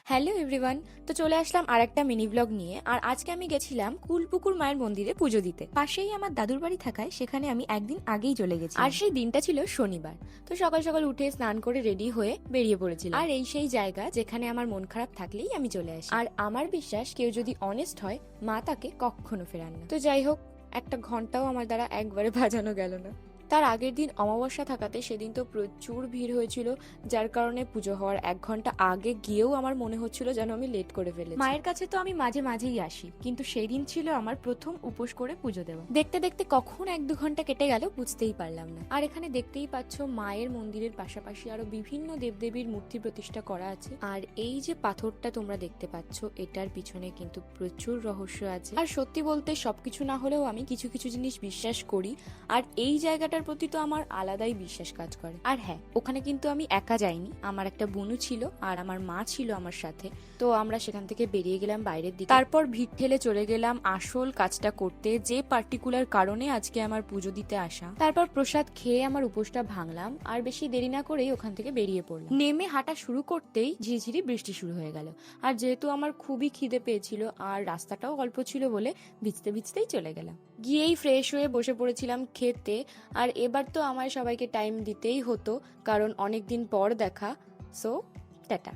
Hello everyone. তো চলে আসলাম আর একটা মিনি ব্লগ নিয়ে। আর আজকে আমি গেছিলাম কুলপুকুর মায়ের মন্দিরে পুজো দিতে। পাশেই আমার দাদুর বাড়ি থাকায় সেখানে আমি একদিন আগেই চলে গেছি। আর সেই দিনটা ছিল শনিবার। তো সকাল সকাল উঠে স্নান করে রেডি হয়ে বেরিয়ে পড়েছিলাম। আর এই সেই জায়গা যেখানে আমার মন খারাপ থাকলেই আমি চলে আসি। আর আমার বিশ্বাস, কেউ যদি অনেস্ট হয় মা তাকে কখনো ফেরান না। তো যাই হোক, একটা ঘন্টাও আমার দ্বারা একবারে বাজানো গেল না। তার আগের দিন অমাবস্যা থাকাতে সেদিন তো প্রচুর ভিড় হয়েছিল, যার কারণে পুজো হওয়ার 1 ঘন্টা আগে গিয়েও আমার মনে হচ্ছিল যেন আমি লেট করে ফেলেছি। মায়ের কাছে তো আমি মাঝে মাঝেই আসি, কিন্তু সেই দিন ছিল আমার প্রথম উপোস করে পুজো দেওয়া। দেখতে দেখতে কখন 1-2 ঘন্টা কেটে গেল বুঝতেই পারলাম না। আর এখানে দেখতেই পাচ্ছ মায়ের মন্দিরের পাশাপাশি আরো বিভিন্ন দেবদেবীর মূর্তি প্রতিষ্ঠা করা আছে। আর এই যে পাথরটা তোমরা দেখতে পাচ্ছ, এটার পিছনে কিন্তু প্রচুর রহস্য আছে। আর সত্যি বলতে সবকিছু না হলেও আমি কিছু কিছু জিনিস বিশ্বাস করি। আর এই জায়গাটার প্রতি তো আমার আলাদাই বিশ্বাস কাজ করে। আর হ্যাঁ, ওখানে কিন্তু আমি একা যাইনি, আমার একটা বোনও ছিল আর আমার মা ছিল আমার সাথে। তো আমরা সেখান থেকে বেরিয়ে গেলাম বাইরের দিকে। তারপর ভিড় ঠেলে চলে গেলাম আসল কাজটা করতে, যে পার্টিকুলার কারণে আজকে আমার পুজো দিতে আসা। তারপর প্রসাদ খেয়ে আমার উপোসটা ভাঙলাম, আর বেশি দেরি না করেই ওখান থেকে বেরিয়ে পড়লাম। নেমে হাঁটা শুরু করতেই ঝিরিঝিরি বৃষ্টি শুরু হয়ে গেল। আর যেহেতু আমার খুবই খিদে পেয়েছিল আর রাস্তাটাও অল্প ছিল বলে ভিজতে ভিজতেই চলে গেলাম। গিয়েই ফ্রেশ হয়ে বসে পড়েছিলাম খেতে। আর এবার তো আমায় সবাইকে টাইম দিতেই হতো, কারণ অনেকদিন পর দেখা। So tata.